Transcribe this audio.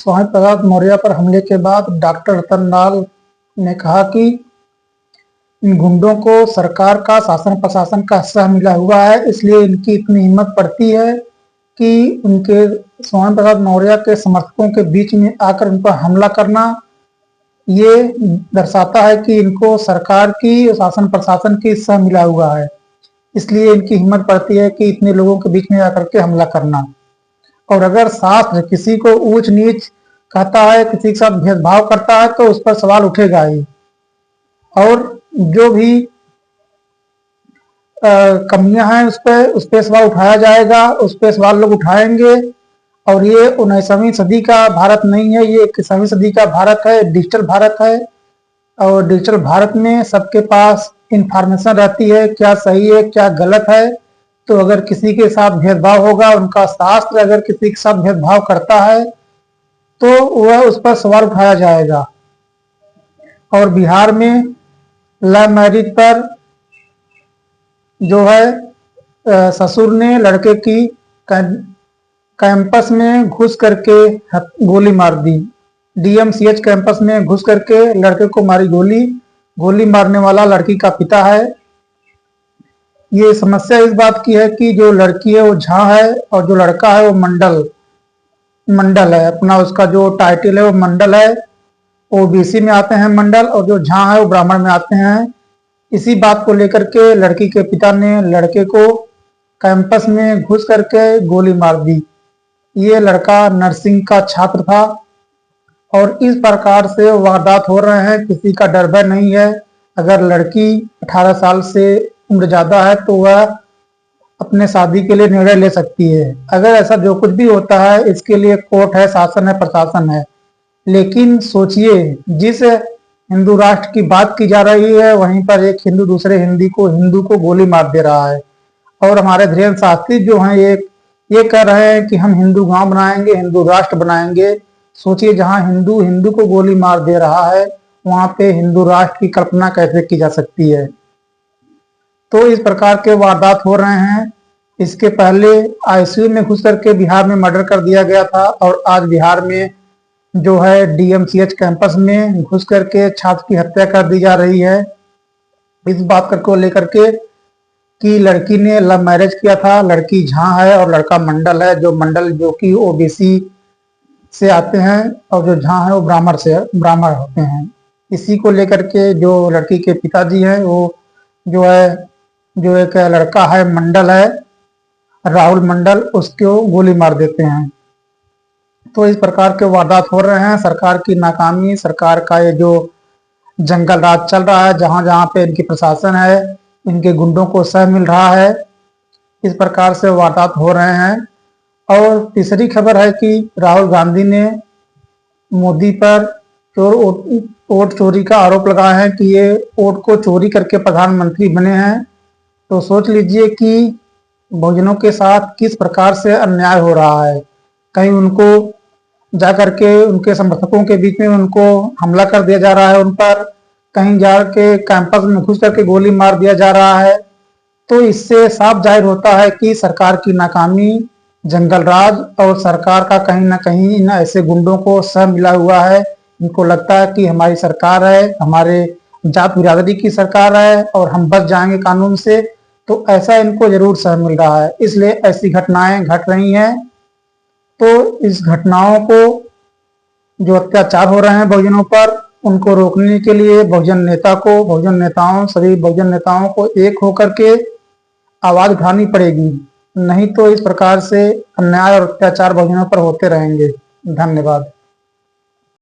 स्वामी प्रसाद मौर्य पर हमले के बाद डॉक्टर रतन लाल ने कहा कि इन गुंडों को सरकार का शासन प्रशासन का हिस्सा मिला हुआ है, इसलिए इनकी इतनी हिम्मत पड़ती है कि उनके स्वामी प्रसाद मौर्य के समर्थकों के बीच में आकर उन पर हमला करना। ये दर्शाता है कि इनको सरकार की शासन प्रशासन की हिस्सा मिला हुआ है, इसलिए इनकी हिम्मत पड़ती है कि इतने लोगों के बीच में आकर के हमला करना। और अगर शास्त्र किसी को ऊंच नीच कहता है, किसी के साथ भेदभाव करता है, तो उस पर सवाल उठेगा ही। और जो भी कमियां हैं उस पर सवाल उठाया जाएगा, उस पर सवाल लोग उठाएंगे। और ये 19वीं सदी का भारत नहीं है, ये 21वीं सदी का भारत है, डिजिटल भारत है। और डिजिटल भारत में सबके पास इंफॉर्मेशन रहती है, क्या सही है क्या गलत है। तो अगर किसी के साथ भेदभाव होगा, उनका शास्त्र अगर किसी के साथ भेदभाव करता है तो वह उस पर सवाल उठाया जाएगा। और बिहार में लव मैरिज पर जो है ससुर ने लड़के की कैंपस में घुस करके गोली मार दी। डीएमसीएच कैंपस में घुस करके लड़के को मारी गोली। गोली मारने वाला लड़की का पिता है। ये समस्या इस बात की है कि जो लड़की है वो झा है और जो लड़का है वो मंडल है। अपना उसका जो टाइटल है वो मंडल है। ओबीसी में आते हैं मंडल, और जो झा है वो ब्राह्मण में आते हैं। इसी बात को लेकर के लड़की के पिता ने लड़के को कैंपस में घुस करके गोली मार दी। ये लड़का नर्सिंग का छात्र था। और इस प्रकार से वारदात हो रहे हैं, किसी का डर भय नहीं है। अगर लड़की 18 साल से उम्र ज्यादा है तो वह अपने शादी के लिए निर्णय ले सकती है। अगर ऐसा जो कुछ भी होता है, इसके लिए कोर्ट है, शासन है, प्रशासन है। लेकिन सोचिए, जिस हिंदू राष्ट्र की बात की जा रही है, वहीं पर एक हिंदू दूसरे हिंदू को गोली मार दे रहा है। और हमारे धीरेन्द्र शास्त्री जो हैं ये कह रहे हैं कि हम हिंदू गांव बनाएंगे, हिंदू राष्ट्र बनाएंगे। सोचिए, जहां हिंदू को गोली मार दे रहा है, वहां पे हिंदू राष्ट्र की कल्पना कैसे की जा सकती है। तो इस प्रकार के वारदात हो रहे हैं। इसके पहले आईसीयू में घुस करके बिहार में मर्डर कर दिया गया था, और आज बिहार में जो है डीएमसीएच कैंपस में घुस करके छात्र की हत्या कर दी जा रही है। इस बात को लेकर के कि लड़की ने लव मैरिज किया था, लड़की झा है और लड़का मंडल है। जो कि ओबीसी से आते हैं, और जो झा है वो ब्राह्मण होते हैं। इसी को लेकर के जो लड़की के पिताजी हैं, वो जो एक लड़का है मंडल है, राहुल मंडल, उसको गोली मार देते हैं। तो इस प्रकार के वारदात हो रहे हैं। सरकार की नाकामी, सरकार का ये जो जंगल राज चल रहा है, जहां जहां पे इनकी प्रशासन है, इनके गुंडों को सह मिल रहा है, इस प्रकार से वारदात हो रहे हैं। और तीसरी खबर है कि राहुल गांधी ने मोदी पर वोट चोरी का आरोप लगाया है कि ये वोट को चोरी करके प्रधानमंत्री बने हैं। तो सोच लीजिए कि बहुजनों के साथ किस प्रकार से अन्याय हो रहा है। कहीं उनको जाकर के उनके समर्थकों के बीच में उनको हमला कर दिया जा रहा है उन पर, कहीं जाके कैंपस में घुस करके गोली मार दिया जा रहा है। तो इससे साफ जाहिर होता है कि सरकार की नाकामी, जंगल राज, और सरकार का कहीं ना कहीं इन ऐसे गुंडों को सह मिला हुआ है। इनको लगता है कि हमारी सरकार है, हमारे जात बिरादरी की सरकार है और हम बच जाएंगे कानून से। तो ऐसा इनको जरूर सह मिल रहा है, इसलिए ऐसी घटनाएं घट रही हैं। तो इस घटनाओं को, जो अत्याचार हो रहे हैं बहुजनों पर, उनको रोकने के लिए सभी बहुजन नेताओं को एक होकर के आवाज उठानी पड़ेगी। नहीं तो इस प्रकार से अन्याय और अत्याचार बहुजनों पर होते रहेंगे। धन्यवाद।